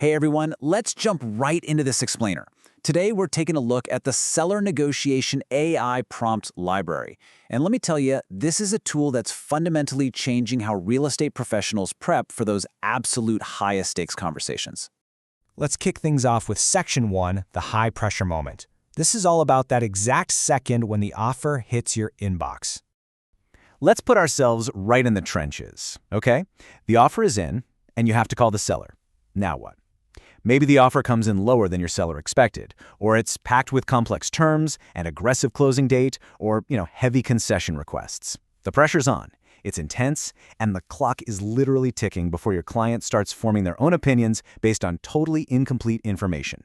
Hey everyone, let's jump right into this explainer. Today we're taking a look at the Seller Negotiation AI Prompt Library. And let me tell you, this is a tool that's fundamentally changing how real estate professionals prep for those absolute highest stakes conversations. Let's kick things off with Section 1, the high-pressure moment. This is all about that exact second when the offer hits your inbox. Let's put ourselves right in the trenches, okay? The offer is in, and you have to call the seller. Now what? Maybe the offer comes in lower than your seller expected, or it's packed with complex terms, an aggressive closing date, or, heavy concession requests. The pressure's on, it's intense, and the clock is literally ticking before your client starts forming their own opinions based on totally incomplete information.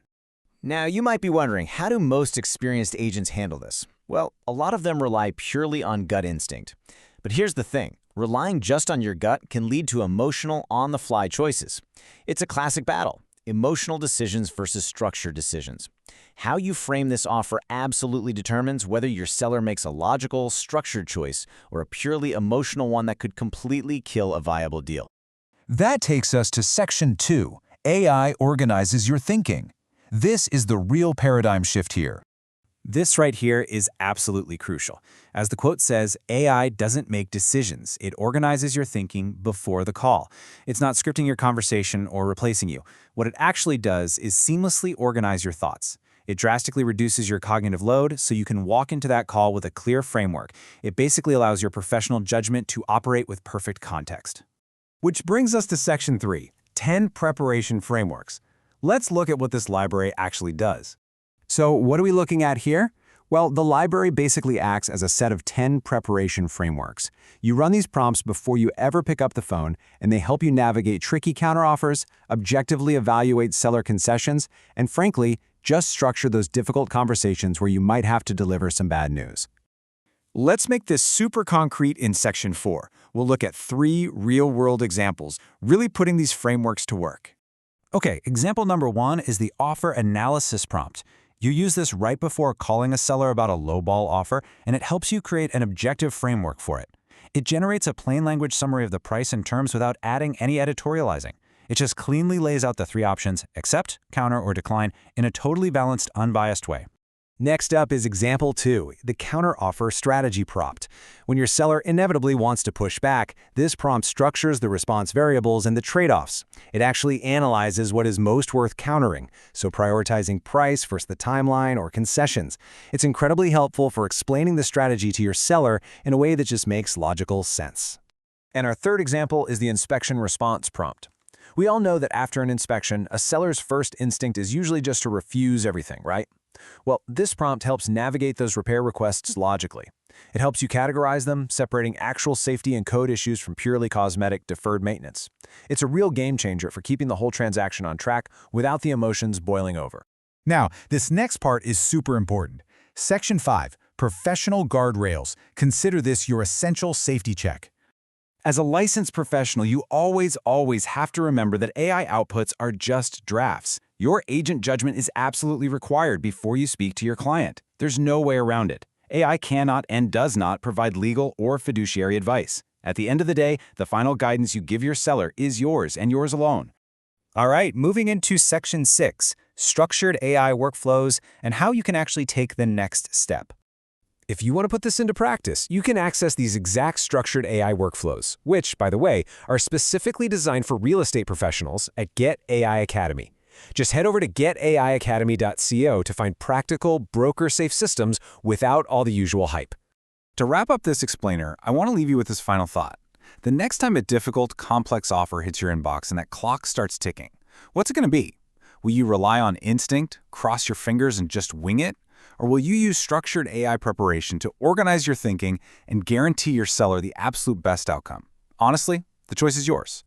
Now, you might be wondering, how do most experienced agents handle this? Well, a lot of them rely purely on gut instinct. But here's the thing. Relying just on your gut can lead to emotional, on-the-fly choices. It's a classic battle. Emotional decisions versus structured decisions. How you frame this offer absolutely determines whether your seller makes a logical, structured choice or a purely emotional one that could completely kill a viable deal. That takes us to Section 2, AI organizes your thinking. This is the real paradigm shift here. This right here is absolutely crucial. As the quote says, AI doesn't make decisions. It organizes your thinking before the call. It's not scripting your conversation or replacing you. What it actually does is seamlessly organize your thoughts. It drastically reduces your cognitive load so you can walk into that call with a clear framework. It basically allows your professional judgment to operate with perfect context. Which brings us to Section 3, 10 preparation frameworks. Let's look at what this library actually does. So what are we looking at here? Well, the library basically acts as a set of 10 preparation frameworks. You run these prompts before you ever pick up the phone, and they help you navigate tricky counteroffers, objectively evaluate seller concessions, and frankly, just structure those difficult conversations where you might have to deliver some bad news. Let's make this super concrete in Section 4. We'll look at 3 real-world examples, really putting these frameworks to work. Okay, example number 1 is the offer analysis prompt. You use this right before calling a seller about a lowball offer, and it helps you create an objective framework for it. It generates a plain language summary of the price and terms without adding any editorializing. It just cleanly lays out the 3 options, accept, counter, or decline, in a totally balanced, unbiased way. Next up is example 2, the counteroffer strategy prompt. When your seller inevitably wants to push back, this prompt structures the response variables and the trade-offs. It actually analyzes what is most worth countering, so prioritizing price versus the timeline or concessions. It's incredibly helpful for explaining the strategy to your seller in a way that just makes logical sense. And our third example is the inspection response prompt. We all know that after an inspection, a seller's first instinct is usually just to refuse everything, right? Well, this prompt helps navigate those repair requests logically. It helps you categorize them, separating actual safety and code issues from purely cosmetic, deferred maintenance. It's a real game changer for keeping the whole transaction on track without the emotions boiling over. Now, this next part is super important. Section 5, Professional Guardrails. Consider this your essential safety check. As a licensed professional, you always have to remember that AI outputs are just drafts. Your agent judgment is absolutely required before you speak to your client. There's no way around it. AI cannot and does not provide legal or fiduciary advice. At the end of the day, the final guidance you give your seller is yours and yours alone. All right, moving into Section 6, Structured AI Workflows and how you can actually take the next step. If you want to put this into practice, you can access these exact structured AI workflows, which, by the way, are specifically designed for real estate professionals at GetAI Academy. Just head over to getaiacademy.co to find practical, broker-safe systems without all the usual hype. To wrap up this explainer, I want to leave you with this final thought. The next time a difficult, complex offer hits your inbox and that clock starts ticking, what's it going to be? Will you rely on instinct, cross your fingers, and just wing it? Or will you use structured AI preparation to organize your thinking and guarantee your seller the absolute best outcome? Honestly, the choice is yours.